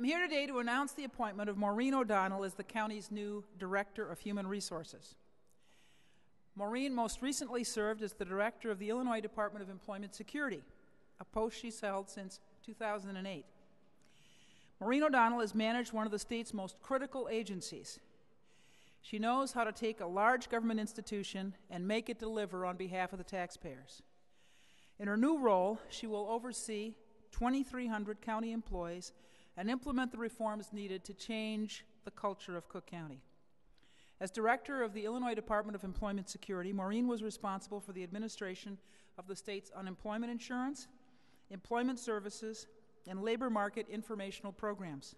I'm here today to announce the appointment of Maureen O'Donnell as the county's new Director of Human Resources. Maureen most recently served as the Director of the Illinois Department of Employment Security, a post she's held since 2008. Maureen O'Donnell has managed one of the state's most critical agencies. She knows how to take a large government institution and make it deliver on behalf of the taxpayers. In her new role, she will oversee 2,300 county employees and implement the reforms needed to change the culture of Cook County. As Director of the Illinois Department of Employment Security, Maureen was responsible for the administration of the state's unemployment insurance, employment services, and labor market informational programs.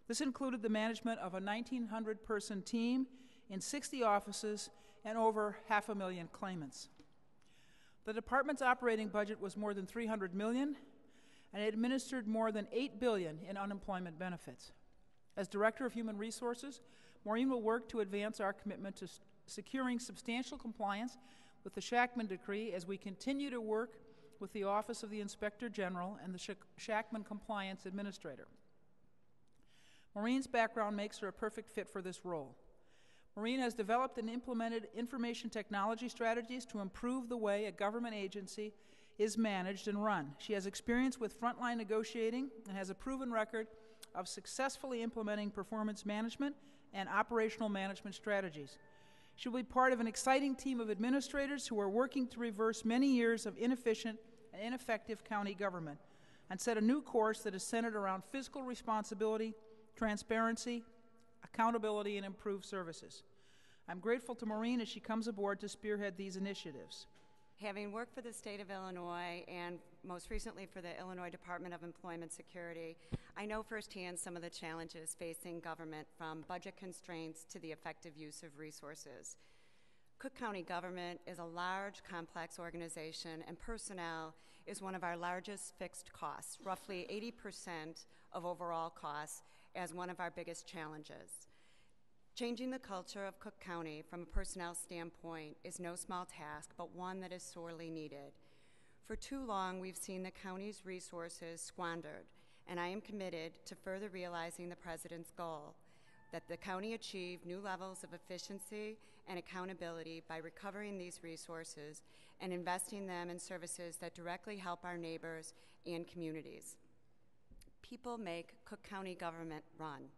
This included the management of a 1,900-person team in 60 offices and over 500,000 claimants. The department's operating budget was more than $300 million, and it administered more than $8 billion in unemployment benefits. As Director of Human Resources, Maureen will work to advance our commitment to securing substantial compliance with the Shakman Decree as we continue to work with the Office of the Inspector General and the Shakman Compliance Administrator. Maureen's background makes her a perfect fit for this role. Maureen has developed and implemented information technology strategies to improve the way a government agency is managed and run. She has experience with frontline negotiating and has a proven record of successfully implementing performance management and operational management strategies. She will be part of an exciting team of administrators who are working to reverse many years of inefficient and ineffective county government and set a new course that is centered around fiscal responsibility, transparency, accountability, and improved services. I'm grateful to Maureen as she comes aboard to spearhead these initiatives. Having worked for the state of Illinois and most recently for the Illinois Department of Employment Security, I know firsthand some of the challenges facing government, from budget constraints to the effective use of resources. Cook County government is a large, complex organization, and personnel is one of our largest fixed costs, roughly 80% of overall costs, as one of our biggest challenges. Changing the culture of Cook County from a personnel standpoint is no small task, but one that is sorely needed. For too long, we've seen the county's resources squandered, and I am committed to further realizing the President's goal that the county achieve new levels of efficiency and accountability by recovering these resources and investing them in services that directly help our neighbors and communities. People make Cook County government run.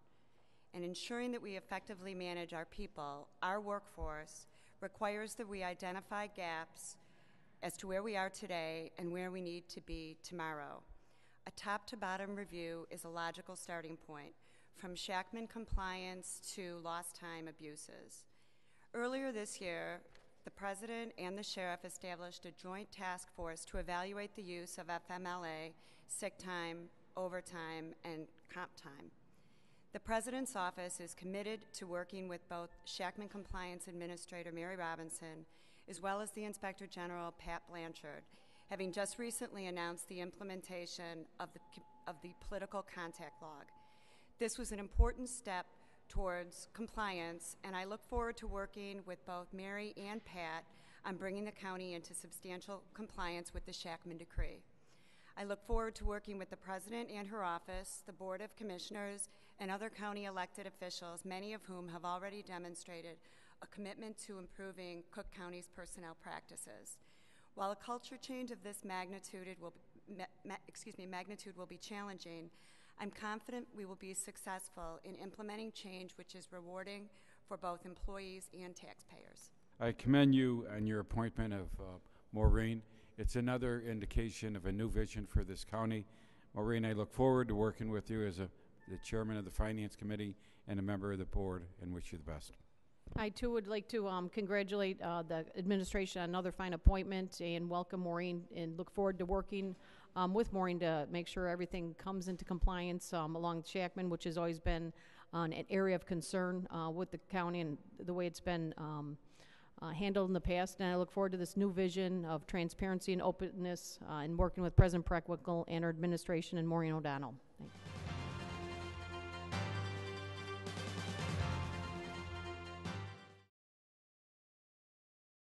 And ensuring that we effectively manage our people, our workforce, requires that we identify gaps as to where we are today and where we need to be tomorrow. A top-to-bottom review is a logical starting point, from Shakman compliance to lost time abuses. Earlier this year, the President and the Sheriff established a joint task force to evaluate the use of FMLA, sick time, overtime, and comp time. The President's office is committed to working with both Shakman Compliance Administrator Mary Robinson as well as the Inspector General Pat Blanchard, having just recently announced the implementation of the political contact log. This was an important step towards compliance, and I look forward to working with both Mary and Pat on bringing the county into substantial compliance with the Shakman Decree. I look forward to working with the President and her office, the Board of Commissioners, and other county elected officials, many of whom have already demonstrated a commitment to improving Cook County's personnel practices. While a culture change of this magnitude will be challenging, I'm confident we will be successful in implementing change which is rewarding for both employees and taxpayers. I commend you on your appointment of Maureen. It's another indication of a new vision for this county. Maureen, I look forward to working with you as the chairman of the Finance Committee and a member of the board, and wish you the best. I, too, would like to congratulate the administration on another fine appointment and welcome Maureen, and look forward to working with Maureen to make sure everything comes into compliance along Shakman, which has always been an area of concern with the county and the way it's been handled in the past. And I look forward to this new vision of transparency and openness and working with President Preckwinkle and our administration and Maureen O'Donnell.